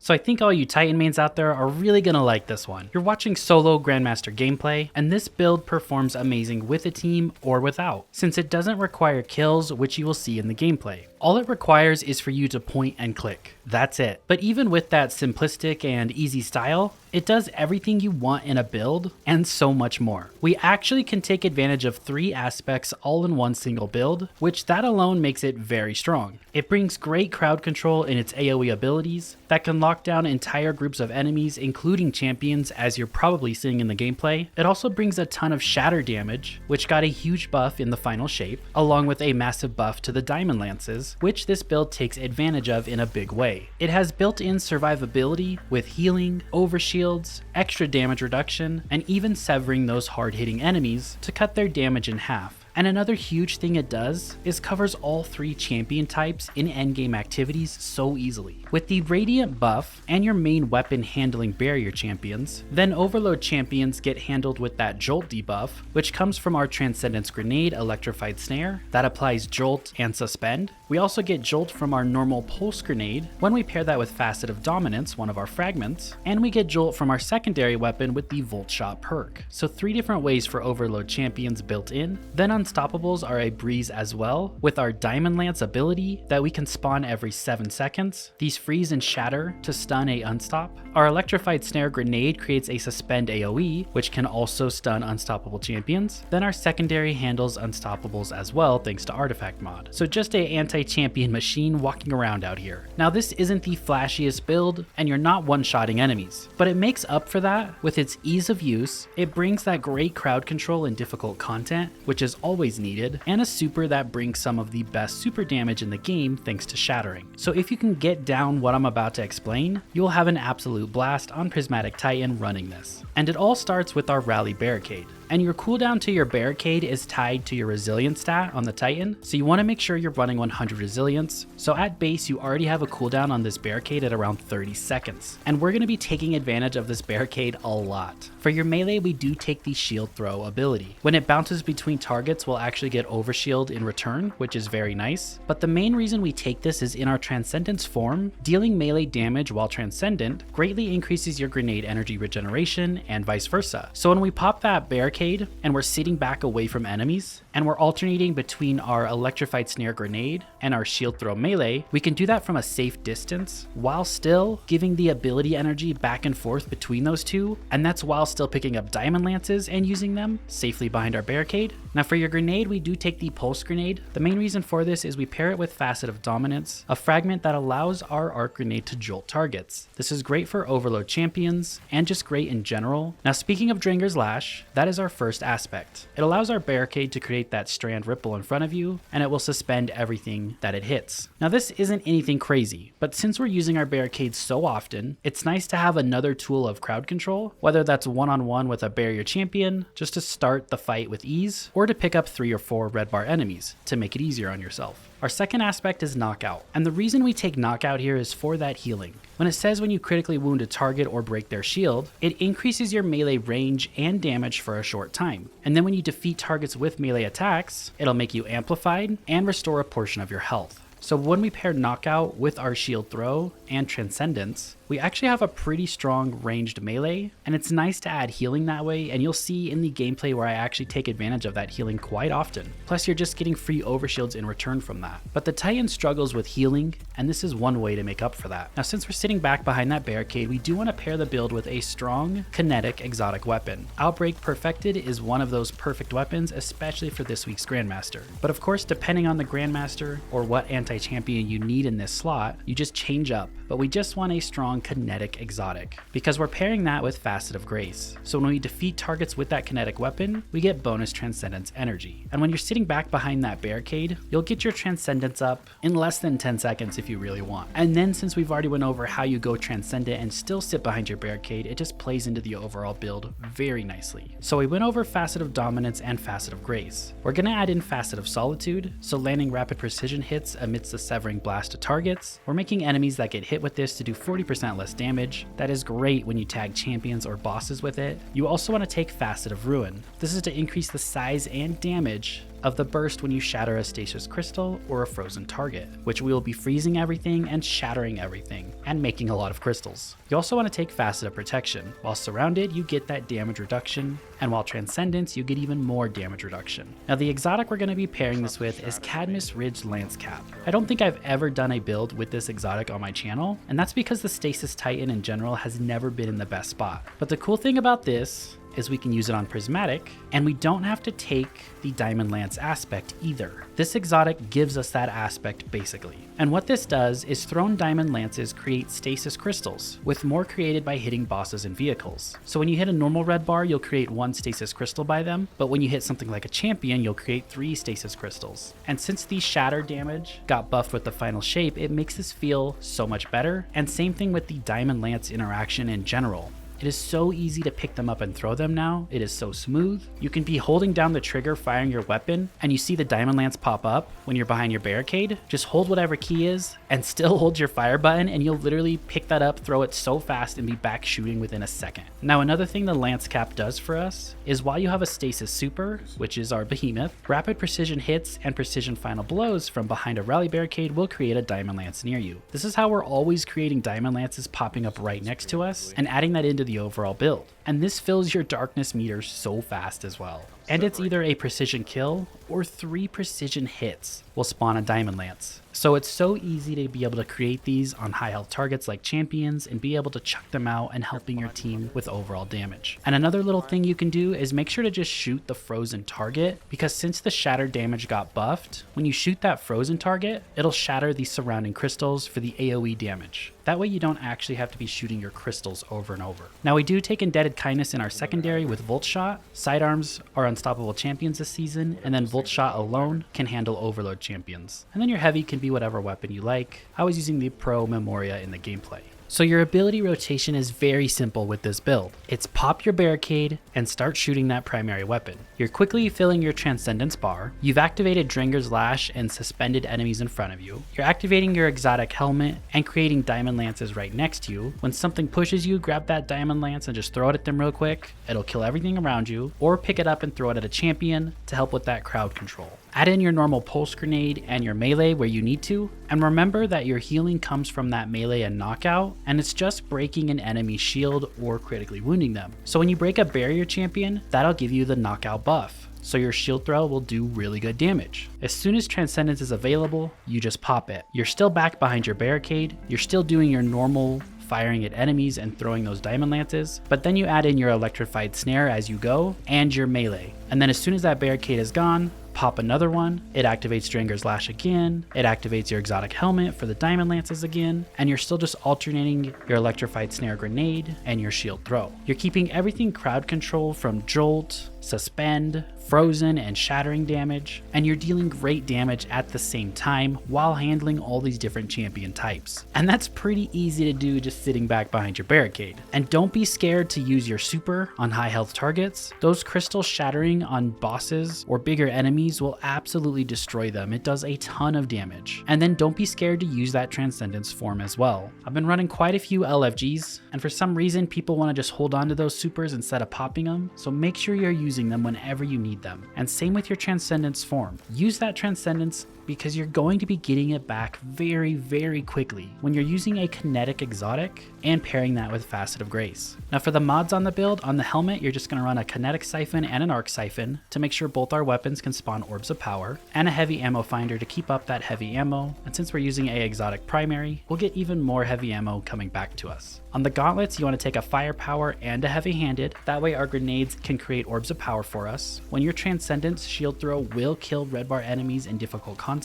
So I think all you Titan mains out there are really gonna like this one. You're watching solo Grandmaster gameplay, and this build performs amazing with a team or without, since it doesn't require kills, which you will see in the gameplay. All it requires is for you to point and click. That's it. But even with that simplistic and easy style, it does everything you want in a build and so much more. We actually can take advantage of 3 aspects all in one single build, which that alone makes it very strong. It brings great crowd control in its AoE abilities that can lock down entire groups of enemies, including champions, as you're probably seeing in the gameplay. It also brings a ton of shatter damage, which got a huge buff in the final shape, along with a massive buff to the diamond lances, which this build takes advantage of in a big way. It has built-in survivability with healing, overshields, extra damage reduction, and even severing those hard-hitting enemies to cut their damage in half. And another huge thing it does is covers all 3 champion types in endgame activities so easily. With the Radiant buff and your main weapon handling barrier champions, then Overload champions get handled with that Jolt debuff, which comes from our Transcendence Grenade Electrified Snare that applies Jolt and Suspend. We also get Jolt from our normal Pulse Grenade when we pair that with Facet of Dominance, one of our fragments, and we get Jolt from our secondary weapon with the Volt Shot perk. So 3 different ways for Overload champions built in. Then Unstoppables are a breeze as well, with our Diamond Lance ability that we can spawn every 7 seconds. These freeze and shatter to stun a Unstop. Our Electrified Snare Grenade creates a Suspend AoE, which can also stun unstoppable champions. Then our secondary handles Unstoppables as well, thanks to Artifact mod. So just a anti-champion machine walking around out here. Now this isn't the flashiest build, and you're not one-shotting enemies, but it makes up for that with its ease of use. It brings that great crowd control in difficult content, which is always needed, and a super that brings some of the best super damage in the game thanks to shattering. So if you can get down what I'm about to explain, you'll have an absolute blast on Prismatic Titan running this. And it all starts with our Rally Barricade. And your cooldown to your barricade is tied to your resilience stat on the Titan, so you want to make sure you're running 100 resilience. So at base, you already have a cooldown on this barricade at around 30 seconds. And we're going to be taking advantage of this barricade a lot. For your melee, we do take the shield throw ability. When it bounces between targets, we'll actually get overshield in return, which is very nice. But the main reason we take this is in our Transcendence form, dealing melee damage while Transcendent greatly increases your grenade energy regeneration and vice versa. So when we pop that barricade and we're sitting back away from enemies, and we're alternating between our Electrified Snare Grenade and our Shield Throw melee, we can do that from a safe distance while still giving the ability energy back and forth between those two, and that's while still picking up Diamond Lances and using them safely behind our barricade. Now for your grenade, we do take the Pulse Grenade. The main reason for this is we pair it with Facet of Dominance, a fragment that allows our Arc Grenade to jolt targets. This is great for Overload champions and just great in general. Now speaking of Dringer's Lash, that is our first aspect. It allows our barricade to create that strand ripple in front of you, and it will suspend everything that it hits. Now this isn't anything crazy, but since we're using our barricades so often, it's nice to have another tool of crowd control, whether that's one-on-one with a barrier champion, just to start the fight with ease, or to pick up 3 or 4 red bar enemies to make it easier on yourself. Our second aspect is Knockout, and the reason we take Knockout here is for that healing. When it says when you critically wound a target or break their shield, it increases your melee range and damage for a short time. And then when you defeat targets with melee attacks, it'll make you amplified and restore a portion of your health. So when we pair Knockout with our Shield Throw and Transcendence, we actually have a pretty strong ranged melee, and it's nice to add healing that way, and you'll see in the gameplay where I actually take advantage of that healing quite often. Plus you're just getting free overshields in return from that. But the Titan struggles with healing, and this is one way to make up for that. Now since we're sitting back behind that barricade, we do want to pair the build with a strong, kinetic, exotic weapon. Outbreak Perfected is one of those perfect weapons, especially for this week's Grandmaster. But of course, depending on the Grandmaster or what anti-champion you need in this slot, you just change up. But we just want a strong kinetic exotic, because we're pairing that with Facet of Grace. So when we defeat targets with that kinetic weapon, we get bonus Transcendence energy. And when you're sitting back behind that barricade, you'll get your Transcendence up in less than 10 seconds if you really want. And then since we've already went over how you go Transcendent and still sit behind your barricade, it just plays into the overall build very nicely. So we went over Facet of Dominance and Facet of Grace. We're gonna add in Facet of Solitude, so landing rapid precision hits amidst the severing blast to targets. We're making enemies that get hit with this to do 40% less damage. That is great when you tag champions or bosses with it. You also want to take Facet of Ruin. This is to increase the size and damage of the burst when you shatter a stasis crystal or a frozen target, which will be freezing everything and shattering everything, and making a lot of crystals. You also want to take Facet of Protection. While surrounded, you get that damage reduction, and while Transcendence, you get even more damage reduction. Now the exotic we're going to be pairing this with is Cadmus Ridge Lance Cap. I don't think I've ever done a build with this exotic on my channel, and that's because the Stasis Titan in general has never been in the best spot. But the cool thing about this is we can use it on Prismatic, and we don't have to take the Diamond Lance aspect either. This exotic gives us that aspect basically. And what this does is thrown Diamond Lances create stasis crystals, with more created by hitting bosses and vehicles. So when you hit a normal red bar, you'll create 1 stasis crystal by them, but when you hit something like a champion, you'll create 3 stasis crystals. And since the shatter damage got buffed with the final shape, it makes this feel so much better, and same thing with the Diamond Lance interaction in general. It is so easy to pick them up and throw them now. It is so smooth. You can be holding down the trigger firing your weapon and you see the Diamond Lance pop up when you're behind your barricade. Just hold whatever key is and still hold your fire button and you'll literally pick that up, throw it so fast and be back shooting within a second. Now another thing the Lance Cap does for us is while you have a stasis super, which is our behemoth, rapid precision hits and precision final blows from behind a rally barricade will create a Diamond Lance near you. This is how we're always creating Diamond Lances popping up right next to us and adding that into the overall build. And this fills your darkness meter so fast as well. And it's either a precision kill or 3 precision hits will spawn a Diamond Lance. So it's so easy to be able to create these on high health targets like champions and be able to chuck them out and helping your team with overall damage. And another little thing you can do is make sure to just shoot the frozen target, because since the shatter damage got buffed, when you shoot that frozen target, it'll shatter the surrounding crystals for the AoE damage. That way you don't actually have to be shooting your crystals over and over. Now we do take Indebted Kindness in our secondary with Volt Shot. Sidearms are unstoppable champions this season, and then Volt Shot alone can handle Overload champions. And then your heavy can be whatever weapon you like. I was using the Pro Memoria in the gameplay. So your ability rotation is very simple with this build. It's pop your barricade and start shooting that primary weapon. You're quickly filling your Transcendence bar. You've activated Dringer's Lash and suspended enemies in front of you. You're activating your exotic helmet and creating Diamond Lances right next to you. When something pushes you, grab that Diamond Lance and just throw it at them real quick. It'll kill everything around you, or pick it up and throw it at a champion to help with that crowd control. Add in your normal pulse grenade and your melee where you need to, and remember that your healing comes from that melee and knockout, and it's just breaking an enemy's shield or critically wounding them. So when you break a barrier champion, that'll give you the knockout buff, so your shield throw will do really good damage. As soon as Transcendence is available, you just pop it. You're still back behind your barricade, you're still doing your normal firing at enemies and throwing those Diamond Lances, but then you add in your electrified snare as you go and your melee. And then as soon as that barricade is gone, pop another one, it activates Dringer's Lash again, it activates your exotic helmet for the Diamond Lances again, and you're still just alternating your electrified snare grenade and your shield throw. You're keeping everything crowd control from jolt, suspend, frozen, and shattering damage, and you're dealing great damage at the same time while handling all these different champion types. And that's pretty easy to do just sitting back behind your barricade. And don't be scared to use your super on high health targets. Those crystals shattering on bosses or bigger enemies will absolutely destroy them. It does a ton of damage. And then don't be scared to use that Transcendence form as well. I've been running quite a few LFGs, and for some reason people want to just hold on to those supers instead of popping them, so make sure you're using them whenever you need them. And same with your Transcendence form. Use that Transcendence because you're going to be getting it back very, very quickly when you're using a kinetic exotic and pairing that with Facet of Grace. Now for the mods on the build, on the helmet, you're just going to run a kinetic siphon and an arc siphon to make sure both our weapons can spawn orbs of power, and a heavy ammo finder to keep up that heavy ammo. And since we're using a exotic primary, we'll get even more heavy ammo coming back to us. On the gauntlets, you want to take a firepower and a heavy-handed. That way our grenades can create orbs of power for us. When your Transcendence shield throw will kill red bar enemies in difficult content,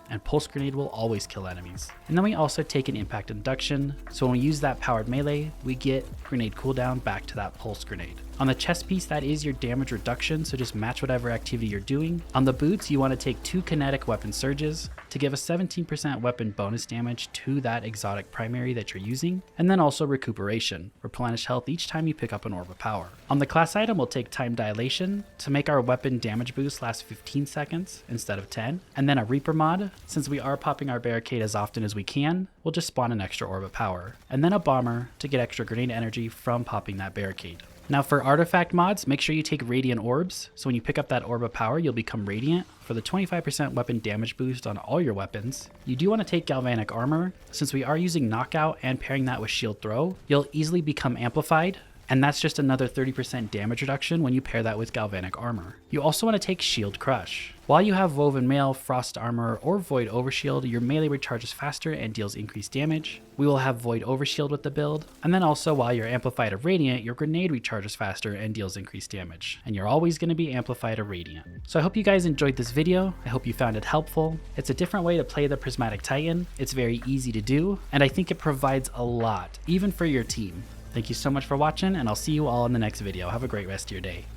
and pulse grenade will always kill enemies. And then we also take an impact induction, so when we use that powered melee, we get grenade cooldown back to that pulse grenade. On the chest piece, that is your damage reduction, so just match whatever activity you're doing. On the boots, you want to take 2 kinetic weapon surges to give a 17% weapon bonus damage to that exotic primary that you're using, and then also recuperation, replenish health each time you pick up an orb of power. On the class item, we'll take time dilation to make our weapon damage boost last 15 seconds instead of 10, and then a Reaper mod. Since we are popping our barricade as often as we can, we'll just spawn an extra orb of power, and then a bomber to get extra grenade energy from popping that barricade. Now for artifact mods, make sure you take Radiant Orbs. So when you pick up that Orb of Power, you'll become Radiant for the 25% weapon damage boost on all your weapons. You do want to take Galvanic Armor. Since we are using Knockout and pairing that with Shield Throw, you'll easily become Amplified. And that's just another 30% damage reduction when you pair that with Galvanic Armor. You also want to take Shield Crush. While you have Woven Mail, Frost Armor, or Void Overshield, your melee recharges faster and deals increased damage. We will have Void Overshield with the build. And then also while you're Amplified of Radiant, your Grenade recharges faster and deals increased damage. And you're always going to be Amplified of Radiant. So I hope you guys enjoyed this video. I hope you found it helpful. It's a different way to play the Prismatic Titan. It's very easy to do, and I think it provides a lot, even for your team. Thank you so much for watching, and I'll see you all in the next video. Have a great rest of your day.